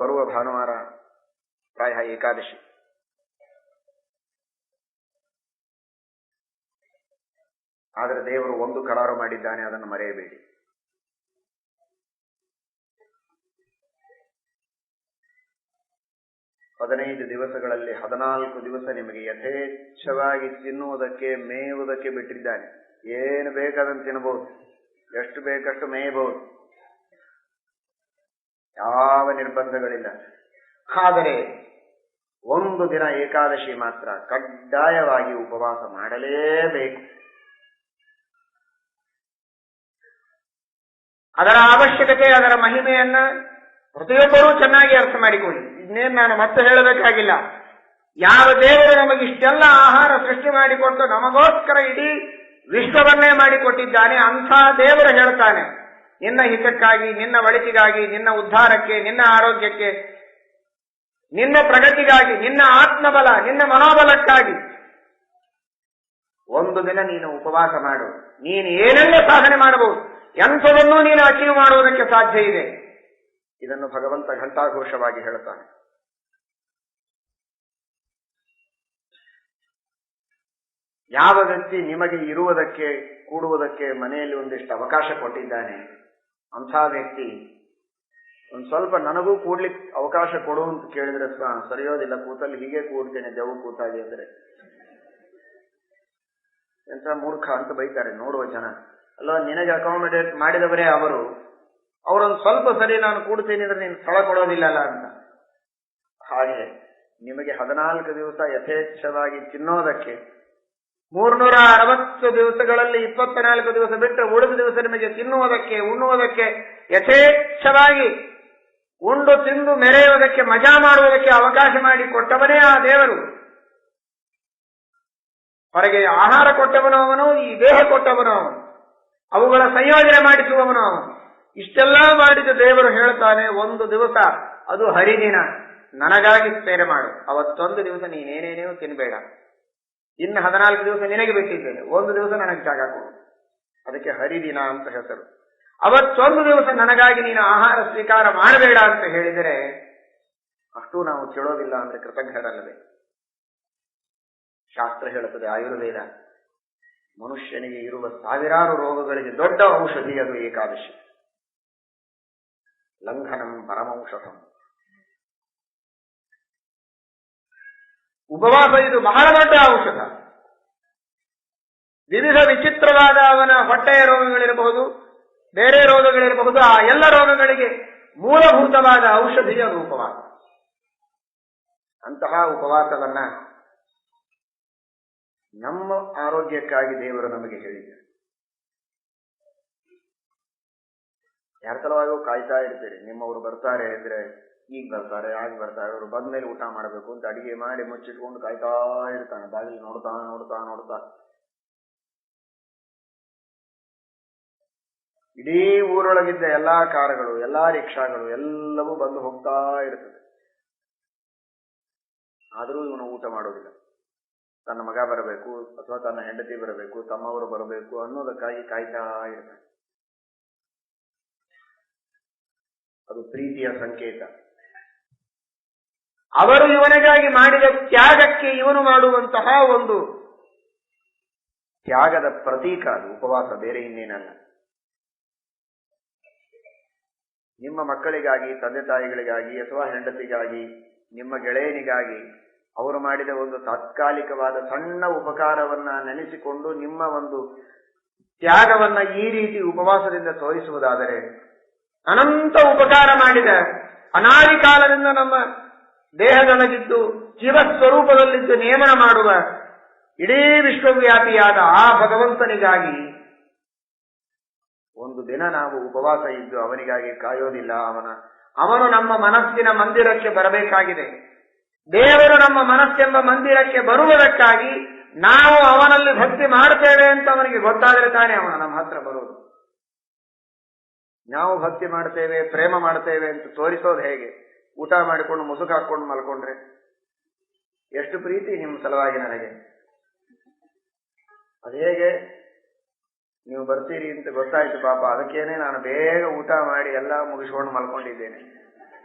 ಬರುವ ಭಾನುವಾರ ಪ್ರಾಯ ಏಕಾದಶಿ. ಆದರೆ ದೇವರು ಒಂದು ಕರಾರು ಮಾಡಿದ್ದಾನೆ, ಅದನ್ನು ಮರೆಯಬೇಡಿ. ಹದಿನೈದು ದಿವಸಗಳಲ್ಲಿ 14 ದಿವಸ ನಿಮಗೆ ಯಥೇಚ್ಛವಾಗಿ ತಿನ್ನುವುದಕ್ಕೆ, ಮೇಯುವುದಕ್ಕೆ ಬಿಟ್ಟಿದ್ದಾನೆ. ಏನು ಬೇಕಾದಂತೆ ತಿನ್ನಬಹುದು, ಎಷ್ಟು ಬೇಕಷ್ಟು ಮೇಯಬಹುದು, ಯಾವ ನಿರ್ಬಂಧಗಳಿಲ್ಲ. ಆದರೆ ಒಂದು ದಿನ ಏಕಾದಶಿ ಮಾತ್ರ ಕಡ್ಡಾಯವಾಗಿ ಉಪವಾಸ ಮಾಡಲೇಬೇಕು. ಅದರ ಅವಶ್ಯಕತೆ, ಅದರ ಮಹಿಮೆಯನ್ನ ಪ್ರತಿಯೊಬ್ಬರೂ ಚೆನ್ನಾಗಿ ಅರ್ಥ ಮಾಡಿಕೊಳ್ಳಿ. ಇನ್ನೇನು ನಾನು ಮತ್ತೆ ಹೇಳಬೇಕಾಗಿಲ್ಲ. ಯಾವ ದೇವರು ನಮಗಿಷ್ಟೆಲ್ಲ ಆಹಾರ ಸೃಷ್ಟಿ ಮಾಡಿಕೊಟ್ಟು ನಮಗೋಸ್ಕರ ಇಡೀ ವಿಶ್ವವನ್ನೇ ಮಾಡಿಕೊಟ್ಟಿದ್ದಾನೆ, ಅಂಥ ದೇವರು ಹೇಳ್ತಾನೆ, ನಿನ್ನ ಹಿತಕ್ಕಾಗಿ, ನಿನ್ನ ಒಳಿತಿಗಾಗಿ, ನಿನ್ನ ಉದ್ಧಾರಕ್ಕೆ, ನಿನ್ನ ಆರೋಗ್ಯಕ್ಕೆ, ನಿನ್ನ ಪ್ರಗತಿಗಾಗಿ, ನಿನ್ನ ಆತ್ಮಬಲ, ನಿನ್ನ ಮನೋಬಲಕ್ಕಾಗಿ ಒಂದು ದಿನ ನೀನು ಉಪವಾಸ ಮಾಡು. ನೀನು ಏನೆಲ್ಲ ಸಾಧನೆ ಮಾಡಬಹುದು, ಎಂಥದನ್ನೂ ನೀನು ಅಚೀವ್ ಮಾಡುವುದಕ್ಕೆ ಸಾಧ್ಯ ಇದೆ. ಇದನ್ನು ಭಗವಂತ ಘಂಟಾಘೋಷವಾಗಿ ಹೇಳುತ್ತಾನೆ. ಯಾವ ವ್ಯಕ್ತಿ ನಿಮಗೆ ಇರುವುದಕ್ಕೆ, ಕೂಡುವುದಕ್ಕೆ ಮನೆಯಲ್ಲಿ ಒಂದಿಷ್ಟು ಅವಕಾಶ ಕೊಟ್ಟಿದ್ದಾನೆ, ಅಂಥ ವ್ಯಕ್ತಿ ಒಂದು ಸ್ವಲ್ಪ ನನಗೂ ಕೂಡ್ಲಿಕ್ಕೆ ಅವಕಾಶ ಕೊಡು ಅಂತ ಕೇಳಿದ್ರೆ ಸರಿಯೋದಿಲ್ಲ, ಕೂತಲ್ಲಿ ಹೀಗೆ ಕೂಡ್ತೇನೆ ದೆವ್ವ ಕೂತಾಗಿ ಅಂದ್ರೆ ಎಂಥ ಮೂರ್ಖ ಅಂತ ಬೈತಾರೆ ನೋಡುವ ಜನ. ಅಲ್ವಾ, ನಿನಗೆ ಅಕಾಮಿಡೇಟ್ ಮಾಡಿದವರೇ ಅವರೊಂದು ಸ್ವಲ್ಪ ಸರಿ ನಾನು ಕೂಡ್ತೀನಿ ಅಂದ್ರೆ ನೀನು ಸ್ಥಳ ಕೊಡೋದಿಲ್ಲಲ್ಲ ಅಂತ. ಹಾಗೆ ನಿಮಗೆ 14 ದಿವಸ ಯಥೇಚ್ಛವಾಗಿ ತಿನ್ನೋದಕ್ಕೆ, 360 ದಿವಸಗಳಲ್ಲಿ 24 ದಿವಸ ಬಿಟ್ಟು ಉಳಿದ ದಿವಸ ನಿಮಗೆ ತಿನ್ನುವುದಕ್ಕೆ, ಉಣ್ಣುವುದಕ್ಕೆ, ಯಥೇಚ್ಛವಾಗಿ ಉಂಡು ತಿಂದು ಮೆರೆಯುವುದಕ್ಕೆ, ಮಜಾ ಮಾಡುವುದಕ್ಕೆ ಅವಕಾಶ ಮಾಡಿ ಕೊಟ್ಟವನೇ ಆ ದೇವರು. ಹೊರಗೆ ಆಹಾರ ಕೊಟ್ಟವನು ಅವನು, ಈ ದೇಹ ಕೊಟ್ಟವನು ಅವನು, ಅವುಗಳ ಸಂಯೋಜನೆ ಮಾಡಿಸುವವನು ಅವನು. ಇಷ್ಟೆಲ್ಲ ಮಾಡಿದ ದೇವರು ಹೇಳ್ತಾನೆ, ಒಂದು ದಿವಸ ಅದು ಹರಿದಿನ ನನಗಾಗಿ ಸೇರೆ ಮಾಡು. ಅವತ್ತೊಂದು ದಿವಸ ನೀನೇನೇನೇನು ತಿನ್ಬೇಡ, ಇನ್ನು 14 ದಿವಸ ನಿನಗೆ ಬಿಟ್ಟಿದ್ದೇನೆ, ಒಂದು ದಿವಸ ನನಗೆ ಜಾಗ ಕೊಡು. ಅದಕ್ಕೆ ಹರಿದಿನ ಅಂತ ಹೆಸರು. ಅವತ್ತೊಂದು ದಿವಸ ನನಗಾಗಿ ನೀನು ಆಹಾರ ಸ್ವೀಕಾರ ಮಾಡಬೇಡ ಅಂತ ಹೇಳಿದರೆ ಅಷ್ಟು ನಾವು ಕೇಳೋದಿಲ್ಲ ಅಂದ್ರೆ ಕೃತಜ್ಞರಲ್ಲವೇ? ಶಾಸ್ತ್ರ ಹೇಳುತ್ತದೆ, ಆಯುರ್ವೇದ, ಮನುಷ್ಯನಿಗೆ ಇರುವ ಸಾವಿರಾರು ರೋಗಗಳಿಗೆ ದೊಡ್ಡ ಔಷಧಿ ಅದು ಏಕಾದಶಿ. ಲಂಘನಂ ಪರಮೌಷಧಂ. ಉಪವಾಸ ಇದು ಬಹಳ ದೊಡ್ಡ ಔಷಧ. ವಿವಿಧ ವಿಚಿತ್ರವಾದ ಅವನ ಹೊಟ್ಟೆಯ ರೋಗಗಳಿರಬಹುದು, ಬೇರೆ ರೋಗಗಳಿರಬಹುದು, ಆ ಎಲ್ಲ ರೋಗಗಳಿಗೆ ಮೂಲಭೂತವಾದ ಔಷಧಿ ಅದು ಉಪವಾಸ. ಅಂತಹ ಉಪವಾಸವನ್ನ ನಮ್ಮ ಆರೋಗ್ಯಕ್ಕಾಗಿ ದೇವರು ನಮಗೆ ಹೇಳಿದ್ದಾರೆ. ಯಾರ ಸಲುವಾಗಿ ಕಾಯ್ತಾ ಇರ್ತೀರಿ, ನಿಮ್ಮವರು ಬರ್ತಾರೆ ಅಂದ್ರೆ ಈಗ ಬರ್ತಾರೆ, ಆಗ ಬರ್ತಾರೆ, ಅವರು ಬಂದ ಮೇಲೆ ಊಟ ಮಾಡಬೇಕು ಅಂತ ಅಡಿಗೆ ಮಾಡಿ ಮುಚ್ಚಿಟ್ಕೊಂಡು ಕಾಯ್ತಾ ಇರ್ತಾನೆ, ಬಾಗಿಲು ನೋಡ್ತಾ ನೋಡ್ತಾ ನೋಡ್ತಾ. ಇಡೀ ಊರೊಳಗಿದ್ದ ಎಲ್ಲಾ ಕಾರುಗಳು, ಎಲ್ಲಾ ರಿಕ್ಷಾಗಳು ಎಲ್ಲವೂ ಬಂದು ಹೋಗ್ತಾ ಇರ್ತದೆ. ಆದರೂ ಇವನು ಊಟ ಮಾಡೋದಿಲ್ಲ. ತನ್ನ ಮಗ ಬರಬೇಕು ಅಥವಾ ತನ್ನ ಹೆಂಡತಿ ಬರಬೇಕು, ತಮ್ಮವರು ಬರಬೇಕು ಅನ್ನೋದಕ್ಕಾಗಿ ಕಾಯ್ತಾ ಇರ್ತಾನೆ. ಅದು ಪ್ರೀತಿಯ ಸಂಕೇತ. ಅವರು ಇವನಿಗಾಗಿ ಮಾಡಿದ ತ್ಯಾಗಕ್ಕೆ ಇವನು ಮಾಡುವಂತಹ ಒಂದು ತ್ಯಾಗದ ಪ್ರತೀಕ ಅದು ಉಪವಾಸ, ಬೇರೆ ಇನ್ನೇನಲ್ಲ. ನಿಮ್ಮ ಮಕ್ಕಳಿಗಾಗಿ, ತಂದೆ ತಾಯಿಗಳಿಗಾಗಿ ಅಥವಾ ಹೆಂಡತಿಗಾಗಿ, ನಿಮ್ಮ ಗೆಳೆಯನಿಗಾಗಿ ಅವರು ಮಾಡಿದ ಒಂದು ತಾತ್ಕಾಲಿಕವಾದ ಸಣ್ಣ ಉಪಕಾರವನ್ನ ನೆನೆಸಿಕೊಂಡು ನಿಮ್ಮ ಒಂದು ತ್ಯಾಗವನ್ನ ಈ ರೀತಿ ಉಪವಾಸದಿಂದ ತೋರಿಸುವುದಾದರೆ, ಅನಂತ ಉಪಕಾರ ಮಾಡಿದ, ಅನಾದಿ ಕಾಲದಿಂದ ನಮ್ಮ ದೇಹದೊಳಗಿದ್ದು ಜೀವಸ್ವರೂಪದಲ್ಲಿದ್ದು ನೇಮನ ಮಾಡುವ ಇಡೀ ವಿಶ್ವವ್ಯಾಪಿಯಾದ ಆ ಭಗವಂತನಿಗಾಗಿ ಒಂದು ದಿನ ನಾವು ಉಪವಾಸ ಇದ್ದು ಅವನಿಗಾಗಿ ಕಾಯೋದಿಲ್ಲ. ಅವನು ನಮ್ಮ ಮನಸ್ಸಿನ ಮಂದಿರಕ್ಕೆ ಬರಬೇಕಾಗಿದೆ. ದೇವರು ನಮ್ಮ ಮನಸ್ಸೆಂಬ ಮಂದಿರಕ್ಕೆ ಬರುವುದಕ್ಕಾಗಿ ನಾವು ಅವನಲ್ಲಿ ಭಕ್ತಿ ಮಾಡ್ತೇವೆ ಅಂತ ಅವನಿಗೆ ಗೊತ್ತಾದರೆ ತಾನೇ ಅವನು ನಮ್ಮ ಹತ್ರ ಬರುವುದು. ನಾವು ಭಕ್ತಿ ಮಾಡ್ತೇವೆ, ಪ್ರೇಮ ಮಾಡ್ತೇವೆ ಅಂತ ತೋರಿಸೋದು ಹೇಗೆ? ಊಟ ಮಾಡಿಕೊಂಡು ಮುಸುಕು ಹಾಕೊಂಡು ಮಲ್ಕೊಂಡ್ರೆ ಎಷ್ಟು ಪ್ರೀತಿ ನಿಮ್ಮ ಸಲುವಾಗಿ ನನಗೆ, ಅದು ಹೇಗೆ? ನೀವು ಬರ್ತೀರಿ ಅಂತ ಗೊತ್ತಾಯ್ತು ಪಾಪ, ಅದಕ್ಕೇನೆ ನಾನು ಬೇಗ ಊಟ ಮಾಡಿ ಎಲ್ಲ ಮುಗಿಸ್ಕೊಂಡು ಮಲ್ಕೊಂಡಿದ್ದೇನೆ.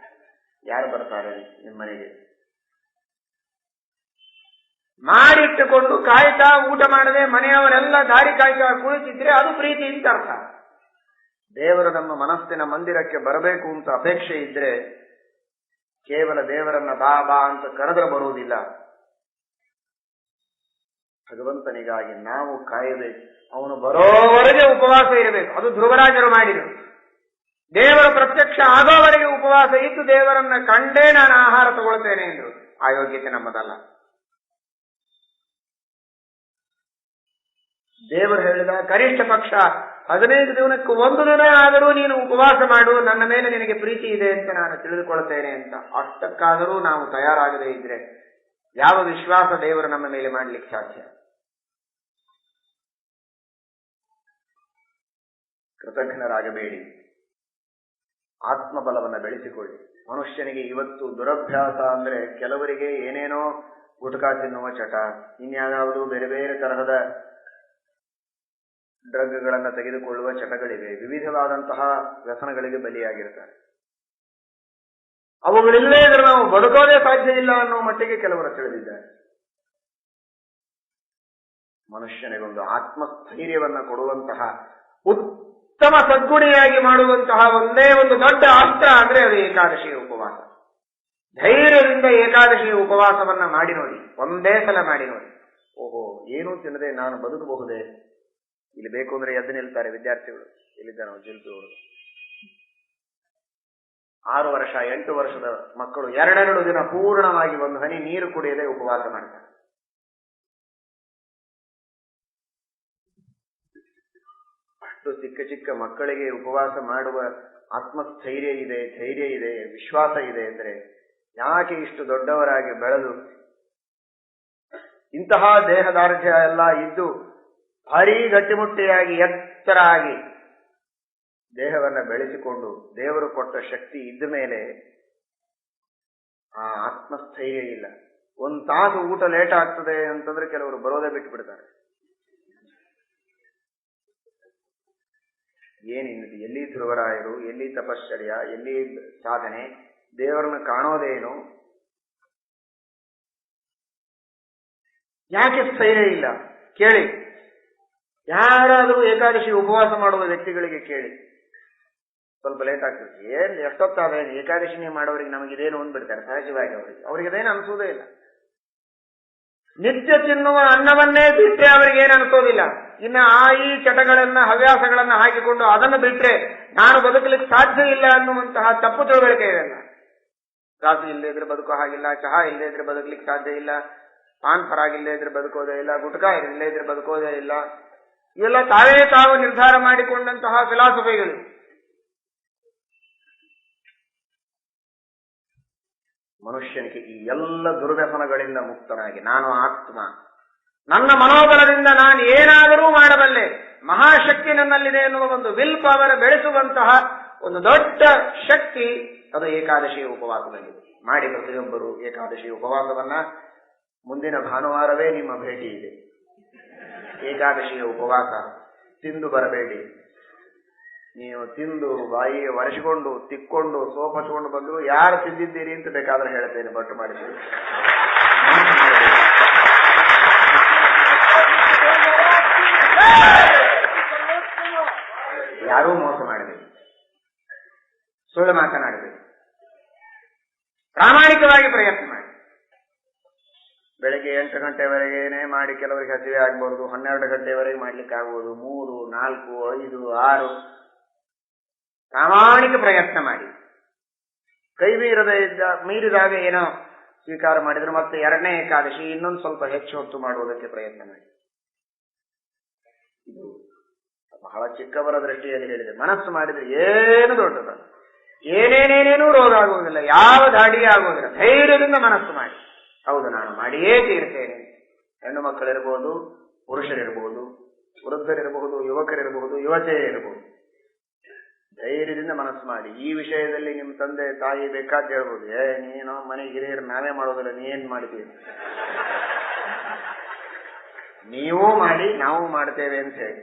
ಯಾರು ಬರ್ತಾರೆ ನಿಮ್ಮ ಮನೆಗೆ? ಮಾಡಿಟ್ಟುಕೊಂಡು ಕಾಯ್ತಾ ಊಟ ಮಾಡದೆ ಮನೆಯವರೆಲ್ಲ ದಾರಿ ಕಾಯ್ತಾ ಕುಳಿತಿದ್ರೆ ಅದು ಪ್ರೀತಿ ಅಂತ ಅರ್ಥ. ದೇವರು ನಮ್ಮ ಮನಸ್ಸಿನ ಮಂದಿರಕ್ಕೆ ಬರಬೇಕು ಅಂತ ಅಪೇಕ್ಷೆ ಇದ್ರೆ ಕೇವಲ ದೇವರನ್ನ ಬಾ ಬಾ ಅಂತ ಕರೆದ್ರೆ ಬರುವುದಿಲ್ಲ. ಭಗವಂತನಿಗಾಗಿ ನಾವು ಕಾಯಬೇಕು. ಅವನು ಬರೋವರೆಗೆ ಉಪವಾಸ ಇರಬೇಕು. ಅದು ಧ್ರುವರಾಜರು ಮಾಡಿದರು. ದೇವರ ಪ್ರತ್ಯಕ್ಷ ಆಗೋವರೆಗೆ ಉಪವಾಸ ಇದ್ದು ದೇವರನ್ನ ಕಂಡೇ ನಾನು ಆಹಾರ ತಗೊಳ್ತೇನೆ ಎಂದರು. ಆ ಯೋಗ್ಯತೆ ನಮ್ಮದಲ್ಲ. ದೇವರು ಹೇಳಿದ ಕನಿಷ್ಠ ಪಕ್ಷ 15 ದಿನಕ್ಕೆ 1 ದಿನ ಆದರೂ ನೀನು ಉಪವಾಸ ಮಾಡು, ನನ್ನ ಮೇಲೆ ನಿನಗೆ ಪ್ರೀತಿ ಇದೆ ಅಂತ ನಾನು ತಿಳಿದುಕೊಳ್ತೇನೆ ಅಂತ. ಅಷ್ಟಕ್ಕಾದರೂ ನಾವು ತಯಾರಾಗದೇ ಇದ್ರೆ ಯಾವ ವಿಶ್ವಾಸ ದೇವರು ನಮ್ಮ ಮೇಲೆ ಮಾಡಲಿಕ್ಕೆ ಸಾಧ್ಯ? ಕೃತಜ್ಞರಾಗಬೇಡಿ, ಆತ್ಮಬಲವನ್ನು ಬೆಳೆಸಿಕೊಳ್ಳಿ. ಮನುಷ್ಯನಿಗೆ ಇವತ್ತು ದುರಭ್ಯಾಸ ಅಂದ್ರೆ ಕೆಲವರಿಗೆ ಏನೇನೋ ಗುಟಕಾ ತಿನ್ನುವ ಚಟ, ಇನ್ಯಾವುದೂ ಬೇರೆ ಬೇರೆ ತರಹದ ಡ್ರಗ್ಗಳನ್ನು ತೆಗೆದುಕೊಳ್ಳುವ ಚಟಗಳಿವೆ. ವಿವಿಧವಾದಂತಹ ವ್ಯಸನಗಳಿಗೆ ಬಲಿಯಾಗಿರ್ತಾರೆ. ಅವುಗಳಿಲ್ಲೇ ಇದ್ರೆ ನಾವು ಬದುಕೋದೇ ಸಾಧ್ಯ ಇಲ್ಲ ಅನ್ನೋ ಮಟ್ಟಿಗೆ ಕೆಲವರು ತಿಳಿದಿದ್ದಾರೆ. ಮನುಷ್ಯನಿಗೊಂದು ಆತ್ಮಸ್ಥೈರ್ಯವನ್ನ ಕೊಡುವಂತಹ ಉತ್ತಮ ಸದ್ಗುಣಿಯಾಗಿ ಮಾಡುವಂತಹ ಒಂದೇ ಒಂದು ದೊಡ್ಡ ಅಸ್ತ್ರ ಅಂದ್ರೆ ಅದು ಏಕಾದಶಿಯ ಉಪವಾಸ. ಧೈರ್ಯದಿಂದ ಏಕಾದಶಿಯ ಉಪವಾಸವನ್ನ ಮಾಡಿ ನೋಡಿ, ಒಂದೇ ಸಲ ಮಾಡಿ ನೋಡಿ. ಓಹೋ, ಏನೂ ತಿನ್ನದೆ ನಾನು ಬದುಕಬಹುದೇ? ಇಲ್ಲಿ ಬೇಕು ಅಂದ್ರೆ ಎದ್ದು ನಿಲ್ತಾರೆ ವಿದ್ಯಾರ್ಥಿಗಳು. ಇಲ್ಲಿದ್ದ ನಾವು ಜಿಲ್ಪಿಗಳು 6 ವರ್ಷ 8 ವರ್ಷದ ಮಕ್ಕಳು 2 ದಿನ ಪೂರ್ಣವಾಗಿ ಒಂದು ಹನಿ ನೀರು ಕುಡಿಯದೆ ಉಪವಾಸ ಮಾಡ್ತಾರೆ. ಅಷ್ಟು ಚಿಕ್ಕ ಚಿಕ್ಕ ಮಕ್ಕಳಿಗೆ ಉಪವಾಸ ಮಾಡುವ ಆತ್ಮಸ್ಥೈರ್ಯ ಇದೆ, ಧೈರ್ಯ ಇದೆ, ವಿಶ್ವಾಸ ಇದೆ ಅಂದ್ರೆ ಯಾಕೆ ಇಷ್ಟು ದೊಡ್ಡವರಾಗಿ ಬೆಳೆದು ಇಂತಹ ದೇಹದಾರ್ಢ್ಯ ಎಲ್ಲ ಇದ್ದು ಭಾರೀ ಗಟ್ಟಿಮುಟ್ಟಿಯಾಗಿ ಎತ್ತರ ಆಗಿ ದೇಹವನ್ನ ಬೆಳೆಸಿಕೊಂಡು ದೇವರು ಕೊಟ್ಟ ಶಕ್ತಿ ಇದ್ದ ಮೇಲೆ ಆ ಆತ್ಮಸ್ಥೈರ್ಯ ಇಲ್ಲ. 1 ತಾಸು ಊಟ ಲೇಟ್ ಆಗ್ತದೆ ಅಂತಂದ್ರೆ ಕೆಲವರು ಬರೋದೇ ಬಿಟ್ಟು ಬಿಡ್ತಾರೆ. ಏನಿನ್ನದು? ಎಲ್ಲಿ ಧ್ರುವರಾಯರು, ಎಲ್ಲಿ ತಪಶ್ಚರ್ಯ, ಎಲ್ಲಿ ಸಾಧನೆ? ದೇವರನ್ನು ಕಾಣೋದೇನು? ಯಾಕೆ ಸ್ಥೈರ್ಯ ಇಲ್ಲ? ಕೇಳಿ, ಯಾರಾದರೂ ಏಕಾದಶಿ ಉಪವಾಸ ಮಾಡುವ ವ್ಯಕ್ತಿಗಳಿಗೆ ಕೇಳಿ. ಸ್ವಲ್ಪ ಲೇಟ್ ಆಗ್ತದೆ, ಎಷ್ಟೊತ್ತಾದ್ರೆ ಏಕಾದಶಿ ಮಾಡೋರಿಗೆ ನಮಗಿದೇನು ಅಂದ್ಬಿಡ್ತಾರೆ ಸಹಜವಾಗಿ. ಅವ್ರಿಗೆ ಅದೇನು ಅನ್ಸೋದೇ ಇಲ್ಲ. ನಿತ್ಯ ತಿನ್ನುವ ಅನ್ನವನ್ನೇ ಬಿಟ್ರೆ ಅವ್ರಿಗೇನು ಅನ್ಸೋದಿಲ್ಲ. ಇನ್ನು ಈ ಚಟಗಳನ್ನ ಹವ್ಯಾಸಗಳನ್ನ ಹಾಕಿಕೊಂಡು ಅದನ್ನು ಬಿಟ್ರೆ ನಾನು ಬದುಕಲಿಕ್ಕೆ ಸಾಧ್ಯ ಇಲ್ಲ ಅನ್ನುವಂತಹ ತಪ್ಪು ತಿಳುವಳಿಕೆ ಇವೆಲ್ಲ. ಕಾಫಿ ಇಲ್ಲದೆ ಇದ್ರೆ ಬದುಕೋ ಹಾಗಿಲ್ಲ, ಚಹಾ ಇಲ್ಲದೆ ಇದ್ರೆ ಬದುಕಲಿಕ್ಕೆ ಸಾಧ್ಯ ಇಲ್ಲ, ಪಾನ್ ಪರಾಗ್ ಇಲ್ಲದೆ ಇದ್ರೆ ಬದುಕೋದೇ ಇಲ್ಲ, ಗುಟ್ಕಾ ಇಲ್ಲದೆ ಇದ್ರೆ ಬದುಕೋದೇ ಇಲ್ಲ. ಇವೆಲ್ಲ ತಾವು ನಿರ್ಧಾರ ಮಾಡಿಕೊಂಡಂತಹ ಫಿಲಾಸಫಿಗಳು. ಮನುಷ್ಯನಿಗೆ ಈ ಎಲ್ಲ ದುರ್ವ್ಯಸನಗಳಿಂದ ಮುಕ್ತನಾಗಿ ನಾನು ಆತ್ಮ, ನನ್ನ ಮನೋಬಲದಿಂದ ನಾನು ಏನಾದರೂ ಮಾಡಬಲ್ಲೆ, ಮಹಾಶಕ್ತಿ ನನ್ನಲ್ಲಿದೆ ಎನ್ನುವ ಒಂದು ವಿಲ್ ಪವರ್ ಬೆಳೆಸುವಂತಹ ಒಂದು ದೊಡ್ಡ ಶಕ್ತಿ ಅದು ಏಕಾದಶಿಯ ಉಪವಾಸದಲ್ಲಿದೆ. ಮಾಡಿ ಪ್ರತಿಯೊಬ್ಬರು ಏಕಾದಶಿ ಉಪವಾಸವನ್ನ. ಮುಂದಿನ ಭಾನುವಾರವೇ ನಿಮ್ಮ ಭೇಟಿ ಇದೆ. ಏಕಾದಶಿಯ ಉಪವಾಸ. ತಿಂದು ಬರಬೇಡಿ. ನೀವು ತಿಂದು ಬಾಯಿಗೆ ಒರೆಸಿಕೊಂಡು ತಿಕ್ಕೊಂಡು ಸೋಪ್ ಹಚ್ಕೊಂಡು ಬಂದು ಯಾರು ತಿಂದಿದ್ದೀರಿ ಅಂತ ಬೇಕಾದ್ರೆ ಹೇಳ್ತೇನೆ, ಬಟ್ಟು ಮಾಡಿದ್ದೀರಿ. ಯಾರೂ ಮೋಸ ಮಾಡಬೇಕು, ಸುಳ್ಳು ಮಾತನಾಡಬೇಕು, ಪ್ರಾಮಾಣಿಕವಾಗಿ ಪ್ರಯತ್ನ ಮಾಡಿ. ಬೆಳಗ್ಗೆ 8 ಗಂಟೆವರೆಗೇನೆ ಮಾಡಿ ಕೆಲವರಿಗೆ ಹಸಿವೆ ಆಗ್ಬಹುದು, 12 ಗಂಟೆವರೆಗೆ ಮಾಡ್ಲಿಕ್ಕೆ ಆಗ್ಬೋದು, 3, 4, 5, 6 ಪ್ರಾಮಾಣಿಕ ಪ್ರಯತ್ನ ಮಾಡಿ. ಕೈ ಮೀರಿದಾಗ ಏನೋ ಸ್ವೀಕಾರ ಮಾಡಿದ್ರೆ ಮತ್ತೆ 2ನೇ ಏಕಾದಶಿ ಇನ್ನೊಂದು ಸ್ವಲ್ಪ ಹೆಚ್ಚು ಹೊತ್ತು ಮಾಡುವುದಕ್ಕೆ ಪ್ರಯತ್ನ ಮಾಡಿ. ಇದು ಬಹಳ ಚಿಕ್ಕವರ ದೃಷ್ಟಿಯಲ್ಲಿ ಹೇಳಿದೆ. ಮನಸ್ಸು ಮಾಡಿದ್ರೆ ಏನು ದೊಡ್ಡದಲ್ಲ, ಏನೇನೇನೇನೂ ರೋಗ ಆಗುವುದಿಲ್ಲ, ಯಾವ ದಾಡಿಯೇ ಆಗುವುದಿಲ್ಲ. ಧೈರ್ಯದಿಂದ ಮನಸ್ಸು ಮಾಡಿ. ಹೌದು, ನಾನು ಮಾಡಿಯೇ ತೀರ್ತೇನೆ. ಹೆಣ್ಣು ಮಕ್ಕಳಿರ್ಬೋದು, ಪುರುಷರಿರ್ಬೋದು, ವೃದ್ಧರಿರಬಹುದು, ಯುವಕರಿರಬಹುದು, ಯುವತಿಯರಿರಬಹುದು. ಧೈರ್ಯದಿಂದ ಮನಸ್ಸು ಮಾಡಿ. ಈ ವಿಷಯದಲ್ಲಿ ನಿಮ್ಮ ತಂದೆ ತಾಯಿ ಬೇಕಾದ ಹೇಳ್ಬೋದು, ನೀನು ಮನೆ ಹಿರಿಯರು ನಾವೇ ಮಾಡೋದಿಲ್ಲ, ನೀ ಏನ್ ಮಾಡ್ತೀವಿ, ನೀವೂ ಮಾಡಿ ನಾವು ಮಾಡ್ತೇವೆ ಅಂತ ಹೇಳಿ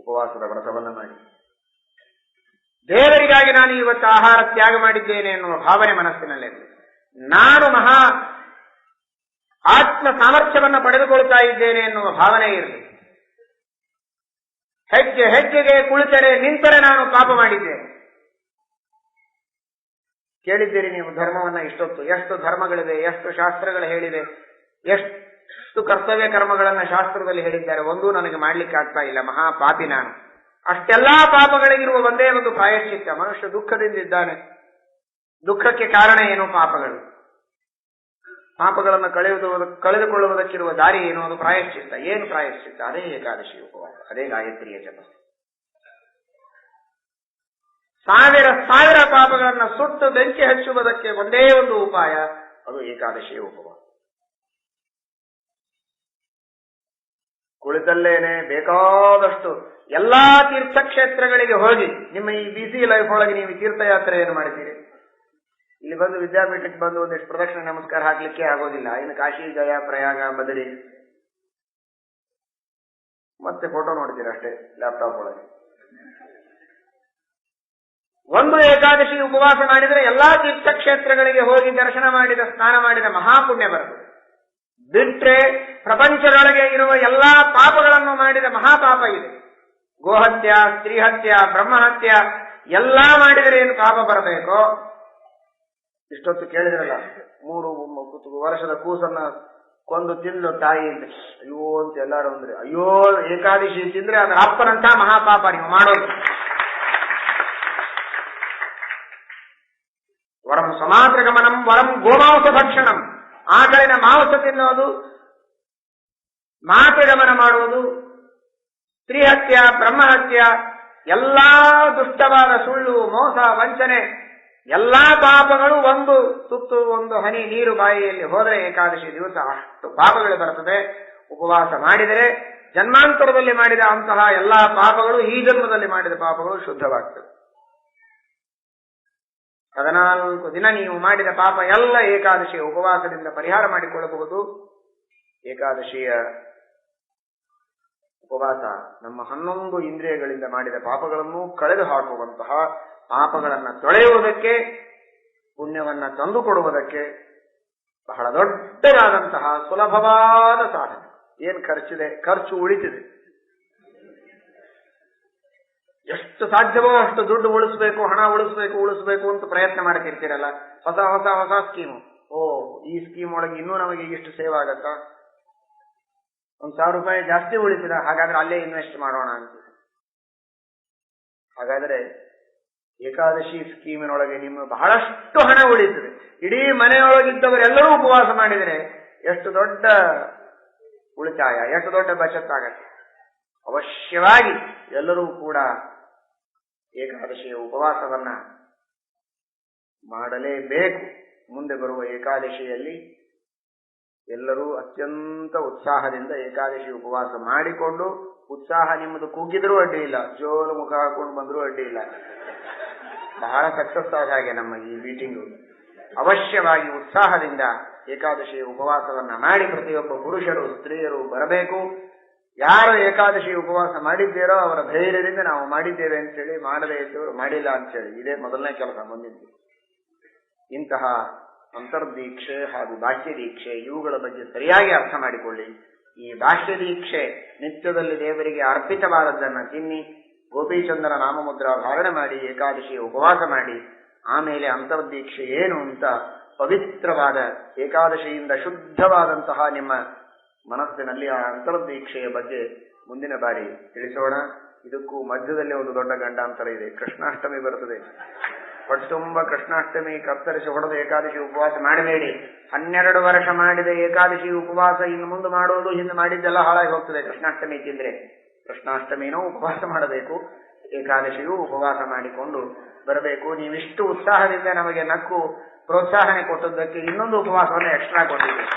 ಉಪವಾಸದ ವ್ರತವನ್ನ ಮಾಡಿ. ದೇವರಿಗಾಗಿ ನಾನು ಇವತ್ತು ಆಹಾರ ತ್ಯಾಗ ಮಾಡಿದ್ದೇನೆ ಎನ್ನುವ ಭಾವನೆ ಮನಸ್ಸಿನಲ್ಲಿ. ನಾನು ಮಹಾ ಆತ್ಮ ಸಾಮರ್ಥ್ಯವನ್ನು ಪಡೆದುಕೊಳ್ತಾ ಇದ್ದೇನೆ ಎನ್ನುವ ಭಾವನೆ ಇರಲಿ. ಹೆಜ್ಜೆ ಹೆಜ್ಜೆಗೆ ಕುಳಿತರೆ ನಿಂತರೆ ನಾನು ಪಾಪ ಮಾಡಿದ್ದೇನೆ. ಕೇಳಿದ್ದೀರಿ ನೀವು ಧರ್ಮವನ್ನ ಇಷ್ಟೊತ್ತು. ಎಷ್ಟು ಧರ್ಮಗಳಿವೆ, ಎಷ್ಟು ಶಾಸ್ತ್ರಗಳು ಹೇಳಿವೆ, ಎಷ್ಟು ಕರ್ತವ್ಯ ಕರ್ಮಗಳನ್ನ ಶಾಸ್ತ್ರದಲ್ಲಿ ಹೇಳಿದ್ದಾರೆ. ಒಂದೂ ನನಗೆ ಮಾಡ್ಲಿಕ್ಕೆ ಆಗ್ತಾ ಇಲ್ಲ, ಮಹಾ ಪಾಪಿ ನಾನು. ಅಷ್ಟೆಲ್ಲಾ ಪಾಪಗಳಿಗಿರುವ ಒಂದೇ ಒಂದು ಪ್ರಾಯಶ್ಚಿತ್ತ. ಮನುಷ್ಯ ದುಃಖದಿಂದಿದ್ದಾನೆ. ದುಃಖಕ್ಕೆ ಕಾರಣ ಏನು? ಪಾಪಗಳು. ಪಾಪಗಳನ್ನು ಕಳೆದುಕೊಳ್ಳುವುದಕ್ಕಿರುವ ದಾರಿ ಏನು? ಅದು ಪ್ರಾಯಶ್ಚಿತ್ತ. ಏನು ಪ್ರಾಯಶ್ಚಿತ್ತ? ಅದೇ ಏಕಾದಶಿ ಉಪವಾಸ, ಅದೇ ಗಾಯತ್ರಿಯ ಜಪ. ಸಾವಿರ ಸಾವಿರ ಪಾಪಗಳನ್ನು ಸುಟ್ಟು ಬೆಂಕಿ ಹಚ್ಚುವುದಕ್ಕೆ ಒಂದೇ ಒಂದು ಉಪಾಯ, ಅದು ಏಕಾದಶಿಯ ಉಪವಾಸ. ಕುಳಿತಲ್ಲೇನೆ ಬೇಕಾದಷ್ಟು ಎಲ್ಲಾ ತೀರ್ಥಕ್ಷೇತ್ರಗಳಿಗೆ ಹೋಗಿ, ನಿಮ್ಮ ಈ ಬಿಸಿ ಲೈಫ್ ಒಳಗೆ ನೀವು ತೀರ್ಥಯಾತ್ರೆಯನ್ನು ಮಾಡಿದ್ದೀರಿ. ಇಲ್ಲಿ ಬಂದು ವಿದ್ಯಾಪೀಠಕ್ಕೆ ಬಂದು ಒಂದಿಷ್ಟು ಪ್ರದಕ್ಷಿಣೆ ನಮಸ್ಕಾರ ಹಾಕ್ಲಿಕ್ಕೆ ಆಗೋದಿಲ್ಲ. ಇನ್ನು ಕಾಶಿ, ಗಯಾ, ಪ್ರಯಾಗ, ಬದರಿ ಮತ್ತೆ ಫೋಟೋ ನೋಡ್ತೀರ ಅಷ್ಟೇ ಲ್ಯಾಪ್ಟಾಪ್ ಒಳಗೆ. ಒಂದು ಏಕಾದಶಿ ಉಪವಾಸ ಮಾಡಿದರೆ ಎಲ್ಲಾ ತೀರ್ಥಕ್ಷೇತ್ರಗಳಿಗೆ ಹೋಗಿ ದರ್ಶನ ಮಾಡಿದ, ಸ್ನಾನ ಮಾಡಿದ ಮಹಾಪುಣ್ಯ ಬರುತ್ತದೆ. ಬಿಟ್ರೆ ಪ್ರಪಂಚದೊಳಗೆ ಇರುವ ಎಲ್ಲಾ ಪಾಪಗಳನ್ನು ಮಾಡಿದ ಮಹಾಪಾಪ ಇದೆ. ಗೋಹತ್ಯ, ಸ್ತ್ರೀಹತ್ಯ, ಬ್ರಹ್ಮಹತ್ಯ ಎಲ್ಲಾ ಮಾಡಿದರೆ ಏನು ಪಾಪ ಬರಬೇಕೋ? ಇಷ್ಟೊತ್ತು ಕೇಳಿದ್ರಲ್ಲ, 3 ವರ್ಷದ ಕೂಸನ್ನ ಕೊಂದು ತಿಂದು ತಾಯಿ ಅಯ್ಯೋ ಅಂತ ಎಲ್ಲಾರು ಅಂದ್ರೆ, ಅಯ್ಯೋ ಏಕಾದಶಿ ತಿಂದ್ರೆ ಅದರ ಅಪ್ಪನಂತ ಮಹಾಪಾಪ ನೀವು ಮಾಡೋದು. ವರಂ ಸಮಾತ್ರ ಗಮನಂ ವರಂ ಗೋಮಾಂಸ ಭಕ್ಷಣಂ. ಆಕಳಿನ ಮಾಂಸ ತಿನ್ನೋದು, ಮಾತೃಗಮನ ಮಾಡುವುದು, ಸ್ತ್ರೀಹತ್ಯ, ಬ್ರಹ್ಮಹತ್ಯ, ಎಲ್ಲಾ ದುಷ್ಟವಾದ ಸುಳ್ಳು, ಮೋಸ, ವಂಚನೆ, ಎಲ್ಲಾ ಪಾಪಗಳು ಒಂದು ತುತ್ತು, ಒಂದು ಹನಿ ನೀರು ಬಾಯಿಯಲ್ಲಿ ಹೋದರೆ ಏಕಾದಶಿ ದಿವಸ ಅಷ್ಟು ಪಾಪಗಳು ಬರ್ತದೆ. ಉಪವಾಸ ಮಾಡಿದರೆ ಜನ್ಮಾಂತರದಲ್ಲಿ ಮಾಡಿದ ಅಂತಹ ಎಲ್ಲಾ ಪಾಪಗಳು, ಈ ಜನ್ಮದಲ್ಲಿ ಮಾಡಿದ ಪಾಪಗಳು ಶುದ್ಧವಾಗ್ತದೆ. 14 ದಿನ ನೀವು ಮಾಡಿದ ಪಾಪ ಎಲ್ಲ ಏಕಾದಶಿಯ ಉಪವಾಸದಿಂದ ಪರಿಹಾರ ಮಾಡಿಕೊಳ್ಳಬಹುದು. ಏಕಾದಶಿಯ ಉಪವಾಸ ನಮ್ಮ 11 ಇಂದ್ರಿಯಗಳಿಂದ ಮಾಡಿದ ಪಾಪಗಳನ್ನು ಕಳೆದು ಹಾಕುವಂತಹ, ಪಾಪಗಳನ್ನು ತೊಳೆಯುವುದಕ್ಕೆ, ಪುಣ್ಯವನ್ನ ತಂದುಕೊಡುವುದಕ್ಕೆ ಬಹಳ ದೊಡ್ಡದಾದಂತಹ ಸುಲಭವಾದ ಸಾಧನೆ. ಏನ್ ಖರ್ಚಿದೆ? ಖರ್ಚು ಉಳಿತಿದೆ. ಎಷ್ಟು ಸಾಧ್ಯವೋ ಅಷ್ಟು ದುಡ್ಡು ಉಳಿಸ್ಬೇಕು, ಹಣ ಉಳಿಸ್ಬೇಕು ಅಂತ ಪ್ರಯತ್ನ ಮಾಡ್ತಿರ್ತೀರಲ್ಲ. ಹೊಸ ಸ್ಕೀಮು. ಈ ಸ್ಕೀಮ್ ಒಳಗೆ ಇನ್ನೂ ನಮಗೆ ಇಷ್ಟು ಸೇವ್ ಆಗತ್ತಾ? 1,000 ರೂಪಾಯಿ ಜಾಸ್ತಿ ಉಳಿತಿದ, ಹಾಗಾದ್ರೆ ಅಲ್ಲೇ ಇನ್ವೆಸ್ಟ್ ಮಾಡೋಣ ಅಂತ. ಹಾಗಾದ್ರೆ ಏಕಾದಶಿ ಸ್ಕೀಮಿನೊಳಗೆ ನಿಮ್ಮ ಬಹಳಷ್ಟು ಹಣ ಉಳಿತದೆ. ಇಡೀ ಮನೆಯೊಳಗಿದ್ದವರೆಲ್ಲರೂ ಉಪವಾಸ ಮಾಡಿದರೆ ಎಷ್ಟು ದೊಡ್ಡ ಉಳಿತಾಯ, ಎಷ್ಟು ದೊಡ್ಡ ಬಚತ್ತಾಗತ್ತೆ. ಅವಶ್ಯವಾಗಿ ಎಲ್ಲರೂ ಕೂಡ ಏಕಾದಶಿಯ ಉಪವಾಸವನ್ನ ಮಾಡಲೇಬೇಕು. ಮುಂದೆ ಬರುವ ಏಕಾದಶಿಯಲ್ಲಿ ಎಲ್ಲರೂ ಅತ್ಯಂತ ಉತ್ಸಾಹದಿಂದ ಏಕಾದಶಿ ಉಪವಾಸ ಮಾಡಿಕೊಂಡು, ಉತ್ಸಾಹ ನಿಮ್ಮದು ಕುಗ್ಗಿದ್ರೂ ಅಡ್ಡಿ ಇಲ್ಲ, ಜೋರು ಮುಖ ಹಾಕೊಂಡು ಬಂದರೂ ಅಡ್ಡಿ ಇಲ್ಲ. ಬಹಳ ಸಕ್ಸಸ್ ಆದ ಹಾಗೆ ನಮ್ಮ ಈ ಮೀಟಿಂಗು. ಅವಶ್ಯವಾಗಿ ಉತ್ಸಾಹದಿಂದ ಏಕಾದಶಿಯ ಉಪವಾಸವನ್ನ ಮಾಡಿ ಪ್ರತಿಯೊಬ್ಬ ಪುರುಷರು, ಸ್ತ್ರೀಯರು ಬರಬೇಕು. ಯಾರು ಏಕಾದಶಿ ಉಪವಾಸ ಮಾಡಿದ್ದೀರೋ ಅವರ ಧೈರ್ಯದಿಂದ ನಾವು ಮಾಡಿದ್ದೇವೆ ಅಂತೇಳಿ, ಮಾಡದೇ ಇದ್ದವರು ಮಾಡಿಲ್ಲ ಅಂತೇಳಿ, ಇದೇ ಮೊದಲನೇ ಕೆಲಸ ಮುಂದಿದ್ದು. ಇಂತಹ ಅಂತರ್ದೀಕ್ಷೆ ಹಾಗೂ ಬಾಹ್ಯ ದೀಕ್ಷೆ ಇವುಗಳ ಬಗ್ಗೆ ಸರಿಯಾಗಿ ಅರ್ಥ ಮಾಡಿಕೊಳ್ಳಿ. ಈ ಬಾಹ್ಯ ದೀಕ್ಷೆ ನಿತ್ಯದಲ್ಲಿ ದೇವರಿಗೆ ಅರ್ಪಿತವಾದದ್ದನ್ನು ತಿನ್ನಿ, ಗೋಪೀಚಂದನ ನಾಮಮುದ್ರಾ ಧಾರಣೆ ಮಾಡಿ, ಏಕಾದಶಿಯ ಉಪವಾಸ ಮಾಡಿ, ಆಮೇಲೆ ಅಂತರ್ದೀಕ್ಷೆ ಏನು ಅಂತ ಪವಿತ್ರವಾದ ಏಕಾದಶಿಯಿಂದ ಶುದ್ಧವಾದಂತಹ ನಿಮ್ಮ ಮನಸ್ಸಿನಲ್ಲಿ ಆ ಅಂತರ್ದೀಕ್ಷೆಯ ಬಗ್ಗೆ ಮುಂದಿನ ಬಾರಿ ತಿಳಿಸೋಣ. ಇದಕ್ಕೂ ಮಧ್ಯದಲ್ಲಿ ಒಂದು ದೊಡ್ಡ ಗಂಡಾಂತರ ಇದೆ. ಕೃಷ್ಣಾಷ್ಟಮಿ ಬರುತ್ತದೆ. ಹೊಟ್ಟುಂಬ ಕೃಷ್ಣಾಷ್ಟಮಿ ಕತ್ತರಿಸಿ ಹೊಡೆದ ಏಕಾದಶಿ ಉಪವಾಸ ಮಾಡಬೇಡಿ. 12 ವರ್ಷ ಮಾಡಿದ ಏಕಾದಶಿ ಉಪವಾಸ ಇನ್ನು ಮುಂದೆ ಮಾಡೋದು, ಹಿಂದೆ ಮಾಡಿದ್ದೆಲ್ಲ ಹಾಳಾಗಿ ಹೋಗ್ತದೆ ಕೃಷ್ಣಾಷ್ಟಮಿ ತಿಂದ್ರೆ. ಕೃಷ್ಣಾಷ್ಟಮಿನೂ ಉಪವಾಸ ಮಾಡಬೇಕು, ಏಕಾದಶಿಯೂ ಉಪವಾಸ ಮಾಡಿಕೊಂಡು ಬರಬೇಕು. ನೀವಿಷ್ಟು ಉತ್ಸಾಹದಿಂದ ನಮಗೆ ನಕ್ಕು ಪ್ರೋತ್ಸಾಹನೆ ಕೊಟ್ಟದ್ದಕ್ಕೆ ಇನ್ನೊಂದು ಉಪವಾಸವನ್ನು ಎಕ್ಸ್ಟ್ರಾ ಕೊಟ್ಟಿದ್ದೀವಿ.